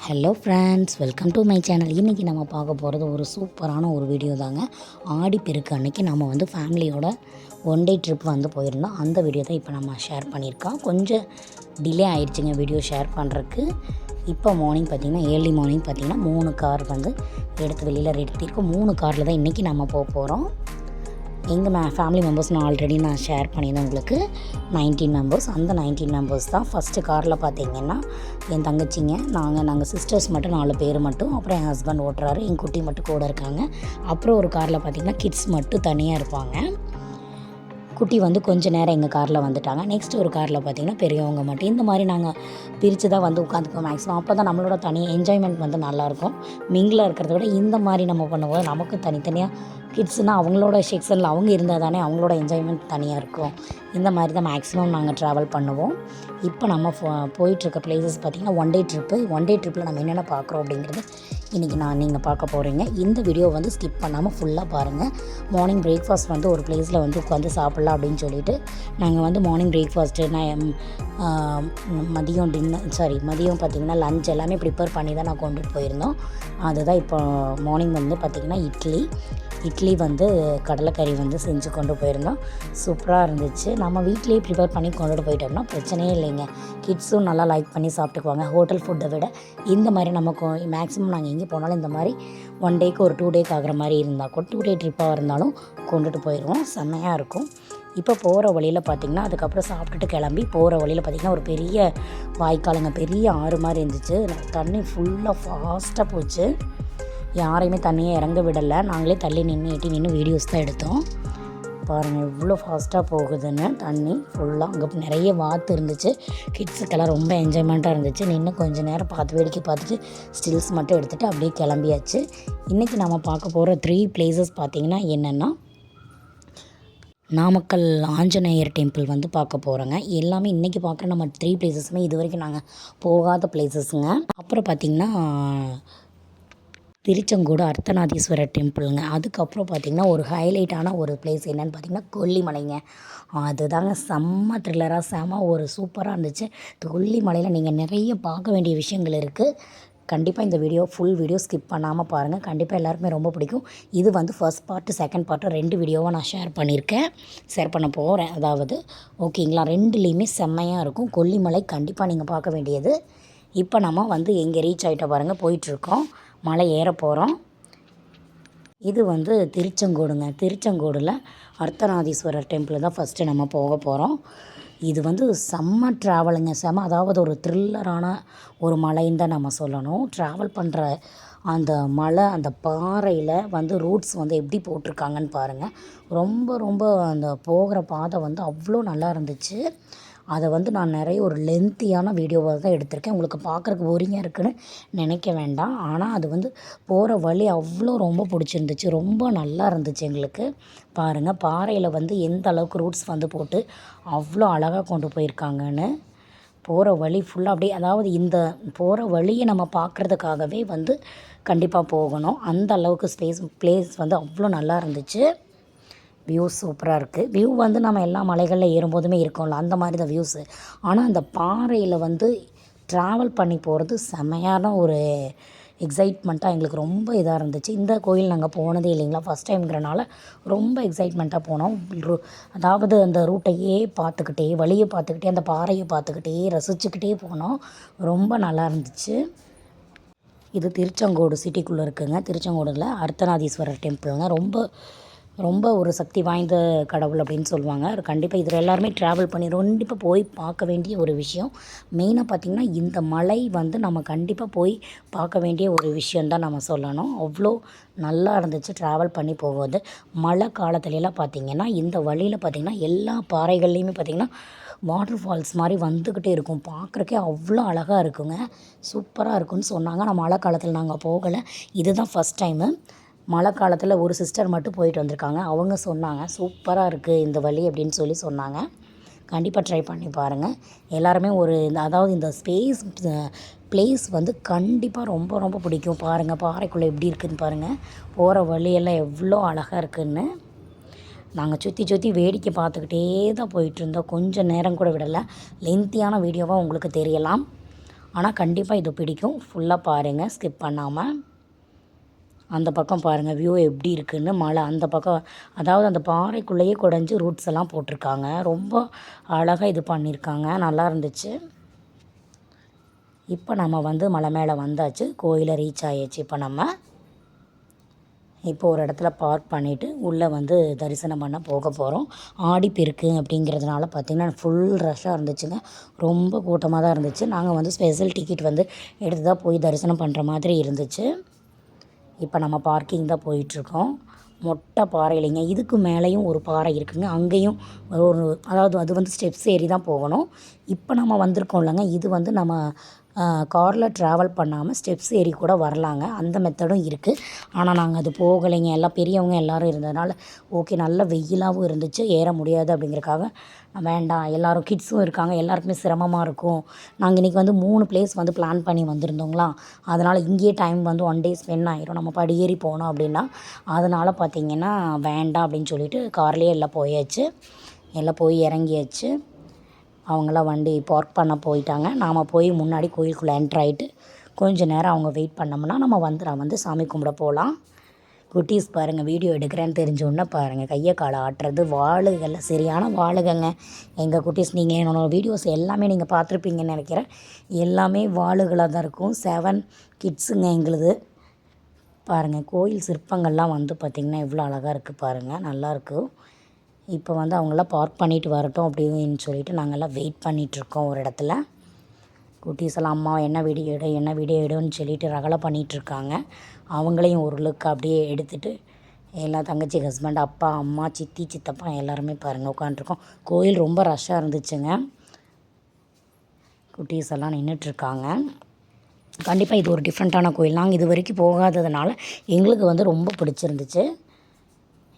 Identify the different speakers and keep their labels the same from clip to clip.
Speaker 1: Hello friends, welcome to my channel. இன்றைக்கி நம்ம பார்க்க போகிறது ஒரு சூப்பரான ஒரு வீடியோ தாங்க. ஆடிப்பெருக்கு அன்றைக்கி நம்ம வந்து ஃபேமிலியோட ஒன் டே ட்ரிப் வந்து போயிருந்தோம். அந்த வீடியோ தான் இப்போ நம்ம ஷேர் பண்ணியிருக்கோம். கொஞ்சம் டிலே ஆகிடுச்சிங்க வீடியோ ஷேர் பண்ணுறதுக்கு. இப்போ மார்னிங் பார்த்திங்கன்னா ஏர்லி மார்னிங் பார்த்திங்கன்னா 3 கார் வந்து எடுத்து வெளியில் நிறுத்தியிருக்கோம். 3 காரில் தான் இன்றைக்கி நம்ம போக போகிறோம். எங்கள் ஃபேமிலி மெம்பர்ஸ் ஆல்ரெடி நான் ஷேர் பண்ணியிருந்தேன் உங்களுக்கு. 19 மெம்பர்ஸ். அந்த 19 மெம்பர்ஸ் தான். ஃபஸ்ட்டு காரில் பார்த்திங்கன்னா என் தங்கச்சிங்க, நாங்கள் சிஸ்டர்ஸ் மட்டும் 4 பேர் மட்டும். அப்புறம் என் ஹஸ்பண்ட் ஓட்டுறாரு, என் குட்டி மட்டும் கூட இருக்காங்க. அப்புறம் ஒரு காரில் பார்த்திங்கன்னா கிட்ஸ் மட்டும் தனியாக இருப்பாங்க. குட்டி வந்து கொஞ்சம் நேரம் எங்கள் காரில் வந்துட்டாங்க. நெக்ஸ்ட் ஒரு காரில் பார்த்திங்கன்னா பெரியவங்க மட்டும். இந்த மாதிரி நாங்கள் பிரித்து தான் வந்து உட்காந்துக்குவோம் மேக்ஸிமம். அப்போ தான் நம்மளோட தனி என்ஜாய்மெண்ட் வந்து நல்லாயிருக்கும். மிங்கிளாக இருக்கிறத விட இந்த மாதிரி நம்ம பண்ணும்போது நமக்கு தனித்தனியாக கிட்ஸ்னால் அவங்களோட செக்ஷனில் அவங்க இருந்தால் தானே அவங்களோட என்ஜாய்மெண்ட் தனியாக இருக்கும். இந்த மாதிரி தான் மேக்ஸிமம் நாங்கள் ட்ராவல் பண்ணுவோம். இப்போ நம்ம போயிட்டுருக்க ப்ளேஸஸ் பார்த்திங்கன்னா ஒன் டே ட்ரிப்பில் நம்ம என்னென்ன பார்க்குறோம் அப்படிங்கிறது இன்றைக்கி நீங்கள் பார்க்க போகிறீங்க. இந்த வீடியோ வந்து ஸ்கிப் பண்ணாமல் ஃபுல்லாக பாருங்கள். மார்னிங் பிரேக்ஃபாஸ்ட் வந்து ஒரு ப்ளேஸில் வந்து உட்காந்து சாப்பிட்லாம் அப்படின்னு சொல்லிட்டு நாங்கள் வந்து மார்னிங் பிரேக்ஃபாஸ்ட்டு மதியம் பார்த்திங்கன்னா லஞ்ச் எல்லாமே ப்ரிப்பேர் பண்ணி தான் நான் கொண்டுட்டு போயிருந்தோம். அதுதான் இப்போ மார்னிங் வந்து பார்த்திங்கன்னா இட்லி வந்து கடலைக்கறி வந்து செஞ்சு கொண்டு போயிருந்தோம். சூப்பராக இருந்துச்சு. நம்ம வீட்டிலேயே ப்ரிப்பேர் பண்ணி கொண்டுட்டு போயிட்டோம்னா பிரச்சனையே இல்லைங்க. கிட்ஸும் நல்லா லைக் பண்ணி சாப்பிட்டுக்குவாங்க. ஹோட்டல் ஃபுட்டை விட இந்த மாதிரி நம்ம மேக்ஸிமம் நாங்கள் எங்கே போனாலும் இந்த மாதிரி ஒன் டேக்கு ஒரு 2 டேக்கு ஆகிற மாதிரி இருந்தால் கூட 2 டே ட்ரிப்பாக இருந்தாலும் கொண்டுட்டு போயிடுவோம். செம்மையாக இருக்கும். இப்போ போகிற வழியில் பார்த்திங்கன்னா அதுக்கப்புறம் சாப்பிட்டுட்டு கிளம்பி போகிற வழியில் பார்த்திங்கன்னா ஒரு பெரிய வாய்க்காலுங்க, பெரிய ஆறு மாதிரி இருந்துச்சு. தண்ணி ஃபுல்லாக ஃபாஸ்ட்டாக போச்சு. யாரையுமே தண்ணியை இறங்க விடலை. நாங்களே தள்ளி நின்று வீடியோஸ் தான் எடுத்தோம். பாருங்கள் எவ்வளோ ஃபாஸ்ட்டாக போகுதுன்னு. தண்ணி ஃபுல்லாக அங்கே நிறைய வாத்து இருந்துச்சு. கிட்ஸுக்கெல்லாம் ரொம்ப என்ஜாய்மெண்ட்டாக இருந்துச்சு. நின்று கொஞ்சம் நேரம் வேடிக்கை பார்த்துட்டு ஸ்டில்ஸ் மட்டும் எடுத்துகிட்டு அப்படியே கிளம்பியாச்சு. இன்றைக்கி நம்ம பார்க்க போகிற 3 பிளேசஸ் பார்த்திங்கன்னா என்னென்னா, நாமக்கல் ஆஞ்சநேயர் டெம்பிள் வந்து பார்க்க போகிறோங்க. எல்லாமே இன்றைக்கி பார்க்குற நம்ம 3 பிளேசஸுமே இது வரைக்கும் நாங்கள் போகாத பிளேசஸுங்க. அப்புறம் பார்த்திங்கன்னா திருச்செங்கோடு அர்த்தநாதீஸ்வரர் டெம்பிளுங்க. அதுக்கப்புறம் பார்த்திங்கன்னா ஒரு ஹைலைட்டான ஒரு பிளேஸ் என்னென்னு பார்த்திங்கன்னா கொல்லிமலைங்க. அதுதாங்க செம்ம த்ரில்லராக ஒரு சூப்பராக இருந்துச்சு. கொல்லிமலையில் நீங்கள் நிறைய பார்க்க வேண்டிய விஷயங்கள் இருக்குது. கண்டிப்பாக இந்த ஃபுல் வீடியோ ஸ்கிப் பண்ணாமல் பாருங்கள். கண்டிப்பாக எல்லாருக்குமே ரொம்ப பிடிக்கும். இது வந்து ஃபர்ஸ்ட் பார்ட்டு செகண்ட் பார்ட்டு 2 வீடியோவாக நான் ஷேர் பண்ண போகிறேன். அதாவது ஓகேங்களா, 2லேயுமே செம்மையாக இருக்கும். கொல்லிமலை கண்டிப்பாக நீங்கள் பார்க்க வேண்டியது. இப்போ நம்ம வந்து எங்கே ரீச் ஆகிட்ட பாருங்கள், போயிட்டுருக்கோம், மலை ஏற போகிறோம். இது வந்து திருச்செங்கோடுங்க. திருச்செங்கோடில் அர்த்தநாதீஸ்வரர் டெம்பிள் தான் ஃபஸ்ட்டு நம்ம போக போகிறோம். இது வந்து செம்ம ட்ராவலுங்க. அதாவது ஒரு த்ரில்லரான ஒரு மலைன்னு தான் நம்ம சொல்லணும். ட்ராவல் பண்ணுற அந்த மலை, அந்த பாறையில் வந்து ரூட்ஸ் வந்து எப்படி போட்டிருக்காங்கன்னு பாருங்கள். ரொம்ப அந்த போகிற பாதை வந்து அவ்வளோ நல்லா இருந்துச்சு. அதை வந்து நான் நிறைய ஒரு லென்த்தியான வீடியோவாக தான் எடுத்திருக்கேன். உங்களுக்கு பார்க்குறக்கு போரிங்காக இருக்குதுன்னு நினைக்க வேண்டாம். ஆனால் அது வந்து போகிற வழி அவ்வளோ ரொம்ப பிடிச்சிருந்துச்சு. ரொம்ப நல்லா இருந்துச்சு எங்களுக்கு. பாருங்கள் பாறையில் வந்து எந்த அளவுக்கு ரூட்ஸ் வந்து போட்டு அவ்வளோ அழகாக கொண்டு போயிருக்காங்கன்னு. போகிற வழி ஃபுல்லாக அப்படியே, அதாவது இந்த போகிற வழியை நம்ம பார்க்குறதுக்காகவே வந்து கண்டிப்பாக போகணும். அந்த அளவுக்கு பிளேஸ் வந்து அவ்வளோ நல்லா இருந்துச்சு. வியூ சூப்பராக இருக்குது. வியூ வந்து நம்ம எல்லா மலைகளில் ஏறும்போதுமே இருக்கோம்ல, அந்த மாதிரி தான் வியூஸு. ஆனால் அந்த பாறையில் வந்து ட்ராவல் பண்ணி போகிறது செமையான ஒரு எக்ஸைட்மெண்ட்டாக எங்களுக்கு ரொம்ப இதாக இருந்துச்சு. இந்த கோயில் நாங்கள் போனதே இல்லைங்களா, ஃபஸ்ட் டைம்ங்கிறனால ரொம்ப எக்ஸைட்மெண்ட்டாக போனோம். அதாவது அந்த ரூட்டையே பார்த்துக்கிட்டே, வழியை பார்த்துக்கிட்டே, அந்த பாறையை பார்த்துக்கிட்டே ரசிச்சுக்கிட்டே போனோம். ரொம்ப நல்லா இருந்துச்சு. இது திருச்செங்கோடு சிட்டிக்குள்ளே இருக்குதுங்க. திருச்செங்கோடில் அர்த்தநாதீஸ்வரர் டெம்பிளுங்க. ரொம்ப ஒரு சக்தி வாய்ந்த கடவுள் அப்படின்னு சொல்லுவாங்க. கண்டிப்பாக இதில் எல்லாருமே ட்ராவல் பண்ணி கண்டிப்பாக போய் பார்க்க வேண்டிய ஒரு விஷயம். மெயினாக பார்த்திங்கன்னா இந்த மலை வந்து நம்ம கண்டிப்பாக போய் பார்க்க வேண்டிய ஒரு விஷயந்தான் நம்ம சொல்லணும். அவ்வளோ நல்லா இருந்துச்சு ட்ராவல் பண்ணி போகும்போது. மழை காலத்துலலாம் பார்த்திங்கன்னா இந்த வழியில் பார்த்திங்கன்னா எல்லா பாறைகள்லேயுமே பார்த்திங்கன்னா வாட்டர் ஃபால்ஸ் மாதிரி வந்துக்கிட்டே இருக்கும். பார்க்குறக்கே அவ்வளோ அழகாக இருக்குங்க. சூப்பராக இருக்குன்னு சொன்னாங்க. ஆனால் மழை காலத்தில் நாங்கள் போகலை. இதுதான் ஃபஸ்ட் டைமு. மழை காலத்தில் ஒரு சிஸ்டர் மட்டும் போயிட்டு வந்திருக்காங்க. அவங்க சொன்னாங்க சூப்பராக இருக்குது இந்த வழி அப்படின்னு சொன்னாங்க. கண்டிப்பாக ட்ரை பண்ணி பாருங்கள். எல்லாருமே அதாவது இந்த பிளேஸ் வந்து கண்டிப்பாக ரொம்ப பிடிக்கும். பாருங்கள் பாறைக்குள்ளே எப்படி இருக்குதுன்னு பாருங்கள். போகிற வழியெல்லாம் எவ்வளோ அழகாக இருக்குதுன்னு. நாங்கள் சுற்றி வேடிக்கை பார்த்துக்கிட்டே தான் போயிட்டுருந்தோம். கொஞ்சம் நேரம் கூட விடலை. லென்த்தியான வீடியோவாக உங்களுக்கு தெரியலாம். ஆனால் கண்டிப்பாக இது பிடிக்கும். ஃபுல்லாக பாருங்கள், ஸ்கிப் பண்ணாமல். அந்த பக்கம் பாருங்கள் வியூ எப்படி இருக்குதுன்னு. மலை அந்த பக்கம், அதாவது அந்த பாறைக்குள்ளேயே குடஞ்சி ரூட்ஸ் எல்லாம் போட்டிருக்காங்க. ரொம்ப அழகாக இது பண்ணியிருக்காங்க, நல்லா இருந்துச்சு. இப்போ நம்ம வந்து மலை மேலே வந்தாச்சு, கோயிலை ரீச் ஆகிடுச்சு. இப்போ ஒரு இடத்துல பார்க் பண்ணிவிட்டு உள்ளே வந்து தரிசனம் பண்ண போக போகிறோம். ஆடிப்பெருக்கு அப்படிங்கிறதுனால பார்த்திங்கன்னா ஃபுல் ரஷ்ஷாக இருந்துச்சுங்க. ரொம்ப கூட்டமாக தான் இருந்துச்சு. நாங்கள் வந்து ஸ்பெஷல் டிக்கெட் வந்து எடுத்து தான் போய் தரிசனம் பண்ணுற மாதிரி இருந்துச்சு. இப்போ நம்ம பார்க்கிங் தான் போயிட்டுருக்கோம். மொட்டை பாறை இல்லைங்க, இதுக்கு மேலேயும் ஒரு பாறை இருக்குதுங்க. அங்கேயும் ஒரு, அதாவது அது வந்து ஸ்டெப்ஸ் ஏறி தான் போகணும். இப்போ நம்ம வந்திருக்கோம் இல்லைங்க, இது வந்து நம்ம காரில் ட்ராவல் பண்ணாமல் ஸ்டெப்ஸ் ஏறி கூட வரலாங்க. அந்த மெத்தடும் இருக்குது. ஆனால் நாங்கள் அது போகலைங்க. எல்லாம் பெரியவங்க எல்லோரும் இருந்ததுனால ஓகே, நல்ல வெயிலாகவும் இருந்துச்சு, ஏற முடியாது அப்படிங்கிறக்காக வேண்டாம், எல்லோரும் கிட்ஸும் இருக்காங்க, எல்லாருக்குமே சிரமமாக இருக்கும். நாங்கள் இன்றைக்கி வந்து 3 பிளேஸ் வந்து பிளான் பண்ணி வந்திருந்தோங்களா, அதனால் இங்கேயே டைம் வந்து 1 டே ஸ்பெண்ட் ஆகிரும் நம்ம படியேறி போனோம் அப்படின்னா. அதனால் பார்த்திங்கன்னா வேண்டாம் அப்படின்னு சொல்லிவிட்டு கார்லேயே எல்லாம் போயாச்சு. எல்லாம் போய் இறங்கியாச்சு. அவங்களாம் வண்டி பார்க் பண்ண போயிட்டாங்க. நாம் போய் முன்னாடி கோயிலுக்குள்ளே என்ட்ரு ஆகிட்டு கொஞ்சம் நேரம் அவங்க வெயிட் பண்ணோம்னா நம்ம வந்து சாமி கும்பிட போகலாம். குட்டீஸ் பாருங்கள், வீடியோ எடுக்கிறேன்னு தெரிஞ்சோன்னே பாருங்கள் கையை காலை ஆட்டுறது. வாளுகள்ல சரியான வாளுகங்க எங்கள் குட்டீஸ். நீங்கள் என்னோடய வீடியோஸ் எல்லாமே நீங்கள் பார்த்துருப்பீங்கன்னு நினைக்கிறேன். எல்லாமே வாளுகளாக தான் இருக்கும். 7 கிட்ஸுங்க எங்களுது. பாருங்கள், கோயில் சிற்பங்கள்லாம் வந்து பார்த்திங்கன்னா எவ்வளோ அழகாக இருக்குது பாருங்கள், நல்லாயிருக்கும். இப்போ வந்து அவங்களாம் பார்க் பண்ணிவிட்டு வரட்டும் அப்படின்னு சொல்லிவிட்டு நாங்கள்லாம் வெயிட் பண்ணிகிட்ருக்கோம் ஒரு இடத்துல. குட்டீஸ் எல்லாம் அம்மா என்ன வீடியோ எடுன்னு சொல்லிட்டு ரகலை பண்ணிகிட்ருக்காங்க. அவங்களையும் ஒரு லுக் அப்படியே எடுத்துகிட்டு எல்லாம் தங்கச்சி, ஹஸ்பண்ட், அப்பா, அம்மா, சித்தி, சித்தப்பா எல்லாருமே பாருங்கள் உட்காண்ட்ருக்கோம். கோயில் ரொம்ப ரஷ்ஷாக இருந்துச்சுங்க. குட்டீஸ் எல்லாம் நின்றுட்டுருக்காங்க. கண்டிப்பாக இது ஒரு டிஃப்ரெண்ட்டான கோயில். நாங்கள் இது வரைக்கும் போகாததுனால எங்களுக்கு வந்து ரொம்ப பிடிச்சிருந்துச்சு.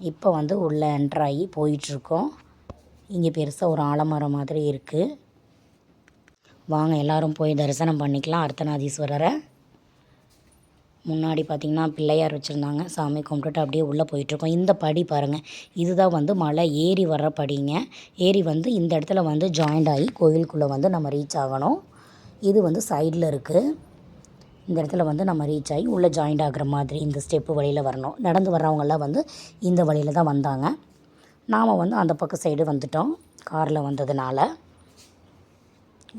Speaker 1: இப்போ வந்து உள்ளே என்ட்ராகி போயிட்டுருக்கோம். இங்கே பெருசாக ஒரு ஆலமரம் மாதிரி இருக்குது. வாங்க எல்லோரும் போய் தரிசனம் பண்ணிக்கலாம் அர்த்தநாதீஸ்வரரை. முன்னாடி பார்த்திங்கன்னா பிள்ளையார் வச்சுருந்தாங்க. சாமி கும்பிட்டுட்டு அப்படியே உள்ளே போயிட்டுருக்கோம். இந்த படி பாருங்கள், இதுதான் வந்து மலை ஏறி வர்ற படிங்க. ஏறி வந்து இந்த இடத்துல வந்து ஜாயிண்ட் ஆகி கோயிலுக்குள்ளே வந்து நம்ம ரீச் ஆகணும். இது வந்து சைடில் இருக்குது. இந்த இடத்துல வந்து நம்ம ரீச் ஆகி உள்ளே ஜாயிண்ட் ஆகிற மாதிரி இந்த ஸ்டெப்பு வழியில் வரணும். நடந்து வர்றவங்கெல்லாம் வந்து இந்த வழியில் தான் வந்தாங்க. நாம் வந்து அந்த பக்கம் சைடு வந்துட்டோம் காரில் வந்ததுனால.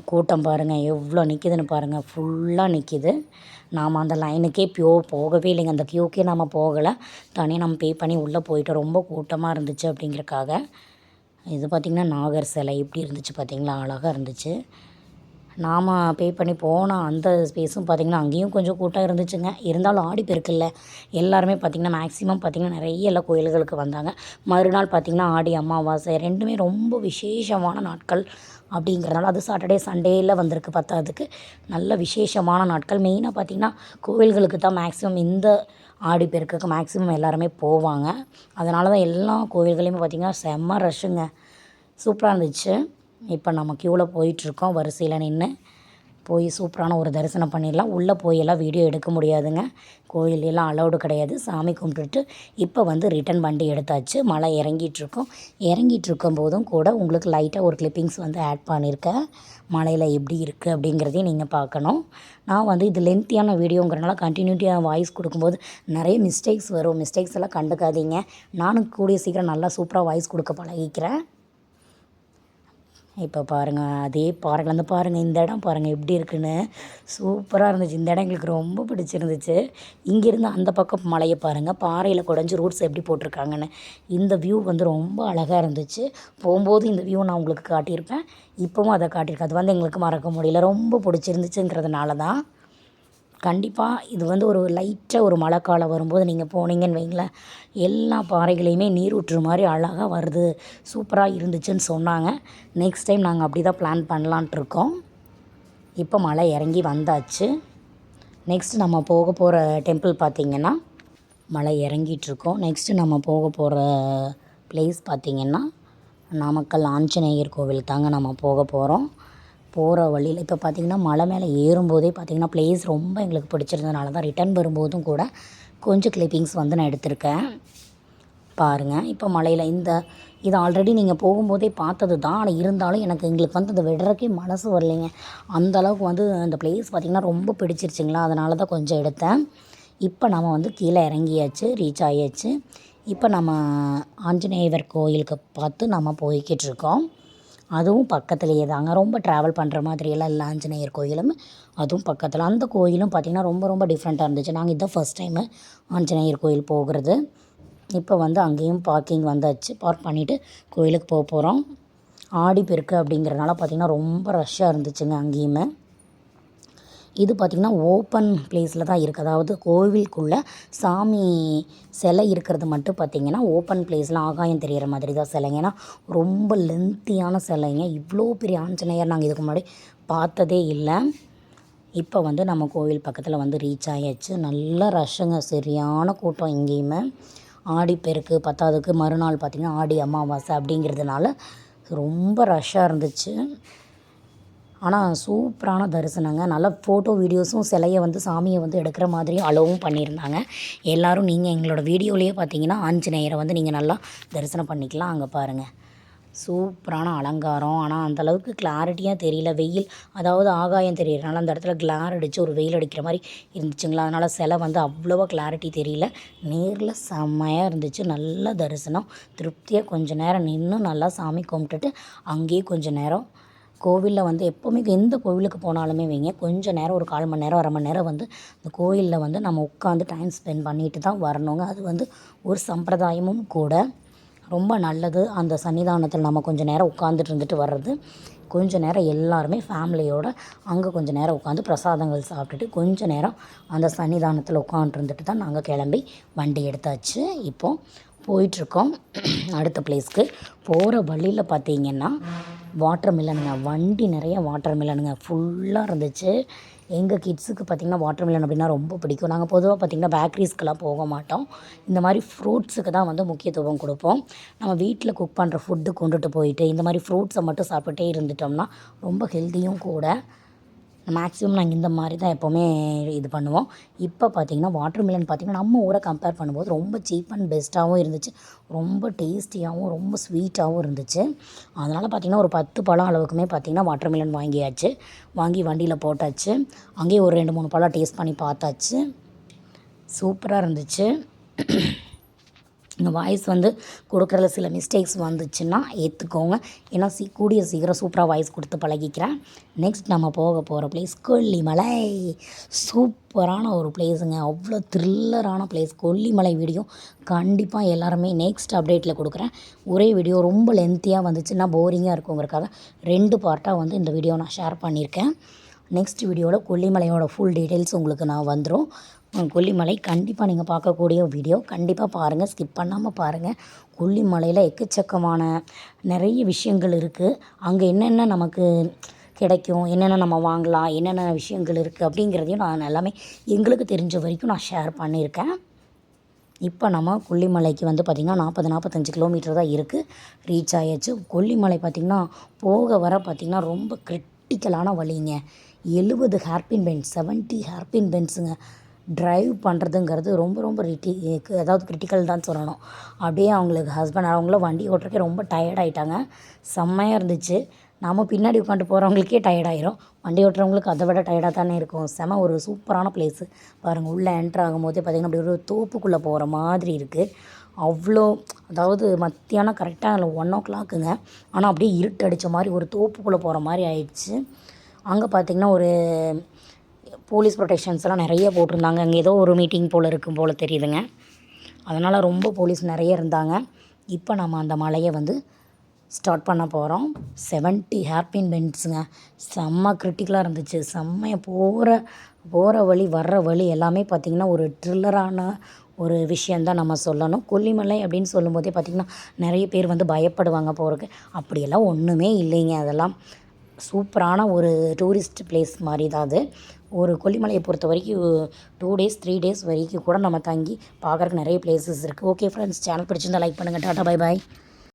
Speaker 1: கூட்டம் பாருங்கள் எவ்வளோ நிற்கிதுன்னு பாருங்கள், ஃபுல்லாக நிற்கிது. நாம் அந்த லைனுக்கே போகவே இல்லைங்க, அந்த க்யூக்கே நாம் போகலை. தனியாக நம்ம பே பண்ணி உள்ளே போயிட்டோம். ரொம்ப கூட்டமாக இருந்துச்சு அப்படிங்கிறக்காக. இது பார்த்திங்கன்னா நாகர் சிலை இப்படி இருந்துச்சு பார்த்திங்களா, அழகாக இருந்துச்சு. நாம் பே பண்ணி போன அந்த ஸ்பேஸும் பார்த்திங்கன்னா அங்கேயும் கொஞ்சம் கூட்டம் இருந்துச்சுங்க. இருந்தாலும் ஆடிப்பெருக்குல்ல, எல்லாருமே பார்த்திங்கன்னா மேக்ஸிமம் பார்த்திங்கன்னா நிறைய எல்லா கோயில்களுக்கு வந்தாங்க. மறுநாள் பார்த்திங்கன்னா ஆடி அமாவாசை, ரெண்டுமே ரொம்ப விசேஷமான நாட்கள் அப்படிங்கிறனால, அது சாட்டர்டே சண்டேயில் வந்திருக்கு பத்தாததுக்கு. நல்ல விசேஷமான நாட்கள். மெயினாக பார்த்திங்கன்னா கோவில்களுக்கு தான் மேக்ஸிமம் இந்த ஆடிப்பெருக்குக்கு மேக்ஸிமம் எல்லாருமே போவாங்க. அதனால தான் எல்லா கோவில்களையுமே பார்த்திங்கன்னா செம்ம ரஷ்ஷுங்க. சூப்பராக இருந்துச்சு. இப்போ நம்ம க்யூவில் போயிட்டுருக்கோம், வரிசையில் நின்று போய் சூப்பரான ஒரு தரிசனம் பண்ணிடலாம். உள்ளே போய் எல்லாம் வீடியோ எடுக்க முடியாதுங்க, கோயிலெல்லாம் அலௌடு கிடையாது. சாமி கும்பிட்டுட்டு இப்போ வந்து ரிட்டன் வண்டி எடுத்தாச்சு. மலை இறங்கிட்டுருக்கும் போதும் கூட உங்களுக்கு லைட்டாக ஒரு கிளிப்பிங்ஸ் வந்து ஆட் பண்ணியிருக்கேன். மலையில் எப்படி இருக்குது அப்படிங்கிறதையும் நீங்கள் பார்க்கணும். நான் வந்து இது லென்த்தியான வீடியோங்கிறனால கண்டினியூட்டியாக வாய்ஸ் கொடுக்கும்போது நிறைய மிஸ்டேக்ஸ் வரும். மிஸ்டேக்ஸ் எல்லாம் கண்டுக்காதீங்க. நானும் கூடிய சீக்கிரம் நல்லா சூப்பராக வாய்ஸ் கொடுக்க பழகிக்கிறேன். இப்போ பாருங்கள், அதே பாறைலேருந்து பாருங்கள், இந்த இடம் பாருங்கள் எப்படி இருக்குன்னு. சூப்பராக இருந்துச்சு. இந்த இடம் எங்களுக்கு ரொம்ப பிடிச்சிருந்துச்சு. இங்கேருந்து அந்த பக்கம் மலையை பாருங்கள், பாறையில் குடஞ்சி ரூட்ஸ் எப்படி போட்டிருக்காங்கன்னு. இந்த வியூ வந்து ரொம்ப அழகாக இருந்துச்சு. போகும்போது இந்த வியூ நான் உங்களுக்கு காட்டியிருப்பேன், இப்போவும் அதை காட்டியிருக்கேன். அது வந்து எங்களுக்கு மறக்க முடியல, ரொம்ப பிடிச்சிருந்துச்சுங்கிறதுனால தான். கண்டிப்பாக இது வந்து ஒரு லைட்டாக ஒரு மழைக்காலம் வரும்போது நீங்கள் போனீங்கன்னு வைங்களேன், எல்லா பாறைகளையுமே நீர் ஊற்று மாதிரி அழகாக வருது, சூப்பராக இருந்துச்சுன்னு சொன்னாங்க. நெக்ஸ்ட் டைம் நாங்கள் அப்படி தான் பிளான் பண்ணலான்ட்டு இருக்கோம். இப்போ மலை இறங்கி வந்தாச்சு. நெக்ஸ்ட்டு நம்ம போக போகிற டெம்பிள் பார்த்திங்கன்னா, மலை இறங்கிட்டுருக்கோம். நெக்ஸ்ட்டு நம்ம போக போகிற பிளேஸ் பார்த்திங்கன்னா நாமக்கல் ஆஞ்சநேயர் கோவில் தாங்க நம்ம போக போகிறோம். போகிற வழியில் இப்போ பார்த்திங்கன்னா மலை மேலே ஏறும்போதே பார்த்திங்கன்னா ப்ளேஸ் ரொம்ப எங்களுக்கு பிடிச்சிருந்ததுனால தான் ரிட்டன் வரும்போதும் கூட கொஞ்சம் கிளிப்பிங்ஸ் வந்து நான் எடுத்திருக்கேன். பாருங்கள். இப்போ மலையில் இது ஆல்ரெடி நீங்கள் போகும்போதே பார்த்தது தான். ஆனால் இருந்தாலும் எங்களுக்கு வந்து அதை விடுறதுக்கே மனசு வரலைங்க. அந்தளவுக்கு வந்து அந்த பிளேஸ் பார்த்திங்கன்னா ரொம்ப பிடிச்சிருச்சுங்களா, அதனால தான் கொஞ்சம் எடுத்தேன். இப்போ நம்ம வந்து கீழே இறங்கியாச்சு, ரீச் ஆகியாச்சு. இப்போ நம்ம ஆஞ்சநேயர் கோயிலுக்கு பார்த்து நம்ம போய்கிட்டுருக்கோம். அதுவும் பக்கத்துலேயே தாங்க, ரொம்ப ட்ராவல் பண்ணுற மாதிரியெல்லாம் இல்லை. ஆஞ்சநேயர் கோயிலும் அதுவும் பக்கத்தில். அந்த கோயிலும் பார்த்திங்கன்னா ரொம்ப ரொம்ப டிஃப்ரெண்ட்டாக இருந்துச்சு. நாங்கள் இதுதான் ஃபஸ்ட் டைமு ஆஞ்சநேயர் கோயில் போகிறது. இப்போ வந்து அங்கேயும் பார்க்கிங் வந்தாச்சு. பார்க் பண்ணிவிட்டு கோயிலுக்கு போகிறோம். ஆடிப்பெருக்கு அப்படிங்கிறனால பார்த்திங்கன்னா ரொம்ப ரஷ்ஷாக இருந்துச்சுங்க அங்கேயுமே. இது பார்த்திங்கன்னா ஓப்பன் பிளேஸில் தான் இருக்குது. அதாவது கோவிலுக்குள்ளே சாமி சிலை இருக்கிறது மட்டும் பார்த்திங்கன்னா ஓப்பன் பிளேஸில் ஆகாயம் தெரிகிற மாதிரி தான் சிலைங்க. ஏன்னா ரொம்ப லென்த்தியான சிலைங்க. இவ்வளோ பெரிய ஆஞ்சநேயர் நாங்கள் இதுக்கு முன்னாடி பார்த்ததே இல்லை. இப்போ வந்து நம்ம கோவில் பக்கத்தில் வந்து ரீச் ஆகியாச்சு. நல்ல ரஷ்ஷுங்க, சரியான கூட்டம் இங்கேயுமே. ஆடிப்பெருக்கு பத்தாவதுக்கு மறுநாள் பார்த்திங்கன்னா ஆடி அமாவாசை அப்படிங்கிறதுனால ரொம்ப ரஷ்ஷாக இருந்துச்சு. ஆனால் சூப்பரான தரிசனங்க. நல்லா ஃபோட்டோ வீடியோஸும் சிலையை வந்து சாமியை வந்து எடுக்கிற மாதிரியும் அலோவும் பண்ணியிருந்தாங்க. எல்லோரும் நீங்கள் எங்களோட வீடியோலேயே பார்த்தீங்கன்னா ஆஞ்சநேயரை வந்து நீங்கள் நல்லா தரிசனம் பண்ணிக்கலாம். அங்கே பாருங்கள், சூப்பரான அலங்காரம். ஆனால் அந்தளவுக்கு கிளாரிட்டியாக தெரியல. வெயில், அதாவது ஆகாயம் தெரியறனால அந்த இடத்துல கிளார் அடித்து ஒரு வெயில் அடிக்கிற மாதிரி இருந்துச்சுங்களா, அதனால் சிலை வந்து அவ்வளோவா கிளாரிட்டி தெரியல. நேரில் செம்மையாக இருந்துச்சு. நல்ல தரிசனம், திருப்தியாக கொஞ்சம் நேரம் நின்று நல்லா சாமி கும்பிட்டுட்டு அங்கேயே கொஞ்சம் நேரம் கோவிலில் வந்து எப்போவுமே எந்த கோவிலுக்கு போனாலுமே வைங்க, கொஞ்சம் நேரம் ஒரு 1/4 மணி நேரம் 1/2 மணி நேரம் வந்து இந்த கோயிலில் வந்து நம்ம உட்காந்து டைம் ஸ்பெண்ட் பண்ணிட்டு தான் வரணுங்க. அது வந்து ஒரு சம்பிரதாயமும் கூட. ரொம்ப நல்லது. அந்த சன்னிதானத்தில் நம்ம கொஞ்சம் நேரம் உட்காந்துட்டு இருந்துட்டு வர்றது. கொஞ்சம் நேரம் எல்லாருமே ஃபேமிலியோடு அங்கே கொஞ்சம் நேரம் உட்காந்து பிரசாதங்கள் சாப்பிட்டுட்டு கொஞ்சம் நேரம் அந்த சன்னிதானத்தில் உட்காந்துருந்துட்டு தான் நாங்கள் கிளம்பி வண்டி எடுத்தாச்சு. இப்போது போயிட்டுருக்கோம் அடுத்த பிளேஸ்க்கு. போகிற வழியில் பார்த்திங்கன்னா வாட்டர் மில்லனுங்க, வண்டி நிறைய வாட்டர் மில்லனுங்க ஃபுல்லாக இருந்துச்சு. எங்கள் கிட்ஸுக்கு பார்த்திங்கன்னா வாட்டர் மில்லன் அப்படின்னா ரொம்ப பிடிக்கும். நாங்கள் பொதுவாக பார்த்திங்கன்னா பேக்கரிஸ்க்கெலாம் போக மாட்டோம். இந்த மாதிரி ஃப்ரூட்ஸுக்கு தான் வந்து முக்கியத்துவம் கொடுப்போம். நம்ம வீட்டில் குக் பண்ணுற ஃபுட்டு கொண்டுட்டு போயிட்டு இந்த மாதிரி ஃப்ரூட்ஸை மட்டும் சாப்பிட்டுட்டே இருந்துட்டோம்னா ரொம்ப ஹெல்த்தியும் கூட. மேக்ஸிமம் நாங்கள் இந்த மாதிரி தான் எப்போவுமே இது பண்ணுவோம். இப்போ பார்த்திங்கன்னா வாட்டர் மில்லன் பார்த்திங்கன்னா நம்ம ஊரை கம்பேர் பண்ணும்போது ரொம்ப சீப் அண்ட் பெஸ்ட்டாகவும் இருந்துச்சு. ரொம்ப டேஸ்டியாகவும் ரொம்ப ஸ்வீட்டாகவும் இருந்துச்சு. அதனால் பார்த்திங்கன்னா ஒரு 10 பழம் அளவுக்குமே பார்த்திங்கன்னா வாட்டர் மில்லன் வாங்கியாச்சு. வாங்கி வண்டியில் போட்டாச்சு. அங்கேயே ஒரு 2-3 பழம் டேஸ்ட் பண்ணி பார்த்தாச்சு. சூப்பராக இருந்துச்சு. இந்த வாய்ஸ் வந்து கொடுக்குறதுல சில மிஸ்டேக்ஸ் வந்துச்சுன்னா ஏற்றுக்கோங்க. ஏன்னா கூடிய சீக்கிரம் சூப்பராக வாய்ஸ் கொடுத்து பழகிக்கிறேன். நெக்ஸ்ட் நம்ம போகிற பிளேஸ் கொல்லிமலை. சூப்பரான ஒரு பிளேஸுங்க, அவ்வளோ த்ரில்லரான பிளேஸ். கொல்லிமலை வீடியோ கண்டிப்பாக எல்லாருமே நெக்ஸ்ட் அப்டேட்டில் கொடுக்குறேன். ஒரே வீடியோ ரொம்ப லென்த்தியாக வந்துச்சுன்னா போரிங்காக இருக்குங்கிறக்காக 2 பார்ட்டாக வந்து இந்த வீடியோ நான் ஷேர் பண்ணியிருக்கேன். நெக்ஸ்ட் வீடியோவில் கொல்லிமலையோட ஃபுல் டீட்டெயில்ஸ் உங்களுக்கு நான் வந்துடும். கொல்லிமலை கண்டிப்பாக நீங்கள் பார்க்கக்கூடிய வீடியோ, கண்டிப்பாக பாருங்கள், ஸ்கிப் பண்ணாமல் பாருங்கள். கொல்லிமலையில் எக்கச்சக்கமான நிறைய விஷயங்கள் இருக்குது. அங்கே என்னென்ன நமக்கு கிடைக்கும், என்னென்ன நம்ம வாங்கலாம், என்னென்ன விஷயங்கள் இருக்குது அப்படிங்கிறதையும் நான் எல்லாமே எங்களுக்கு தெரிஞ்ச வரைக்கும் நான் ஷேர் பண்ணியிருக்கேன். இப்போ நம்ம கொல்லிமலைக்கு வந்து பார்த்திங்கன்னா 40-45 கிலோமீட்டர் தான் இருக்குது. ரீச் ஆயாச்சு. கொல்லிமலை பார்த்திங்கன்னா போக வர பார்த்திங்கன்னா ரொம்ப கிரிட்டிக்கலான வழிங்க. 70 ஹேர்பின் பெண்ட்ஸ், 70 ஹேர்பின் பெண்ட்ஸுங்க. ட்ரைவ் பண்ணுறதுங்கிறது ரொம்ப ரொம்ப அதாவது கிரிட்டிக்கல் தான் சொல்லணும். அப்படியே அவங்களுக்கு அவங்களும் வண்டி ஓட்டுறக்கே ரொம்ப டயர்டாயிட்டாங்க. செம்மையாக இருந்துச்சு. நம்ம பின்னாடி உட்காந்து போகிறவங்களுக்கே டயர்டாயிரும், வண்டி ஓட்டுறவங்களுக்கு அதை விட டயர்டாக தானே இருக்கும். ஒரு சூப்பரான பிளேஸு பாருங்கள். உள்ளே என்ட்ரு ஆகும்போதே பார்த்திங்கன்னா அப்படி ஒரு தோப்புக்குள்ளே போகிற மாதிரி இருக்குது. அவ்வளோ, அதாவது மத்தியானம் கரெக்டாக 1 o'clockங்க. ஆனால் அப்படியே இருட்டடித்த மாதிரி ஒரு தோப்புக்குள்ளே போகிற மாதிரி ஆயிடுச்சு. அங்கே பார்த்திங்கன்னா ஒரு போலீஸ் ப்ரொடெக்ஷன்ஸ்லாம் நிறைய போட்டிருந்தாங்க. அங்கே ஏதோ ஒரு மீட்டிங் இருக்கும் போல் தெரியுதுங்க. அதனால் ரொம்ப போலீஸ் நிறைய இருந்தாங்க. இப்போ நம்ம அந்த மலையை வந்து ஸ்டார்ட் பண்ண போகிறோம். 70 ஹேர்பின் பெண்ட்ஸுங்க. செம்ம கிரிட்டிக்கலாக இருந்துச்சு. செம்மையாக போகிற வழி வர்ற வழி எல்லாமே பார்த்திங்கன்னா ஒரு த்ரில்லரான ஒரு விஷயந்தான் நம்ம சொல்லணும். கொல்லிமலை அப்படின்னு சொல்லும்போதே பார்த்திங்கன்னா நிறைய பேர் வந்து பயப்படுவாங்க போகிறதுக்கு. அப்படியெல்லாம் ஒன்றுமே இல்லைங்க. அதெல்லாம் சூப்பரான ஒரு டூரிஸ்ட் பிளேஸ் மாதிரி தான் அது. ஒரு கொல்லிமலையை பொறுத்த வரைக்கும் 2 டேஸ் 3 டேஸ் வரைக்கும் கூட நம்ம தங்கி பார்க்குறக்கு நிறைய பிளேசஸ் இருக்குது. ஓகே ஃப்ரெண்ட்ஸ், சேனல் பிடிச்சிருந்தால் லைக் பண்ணுங்கள். Tata, bye bye.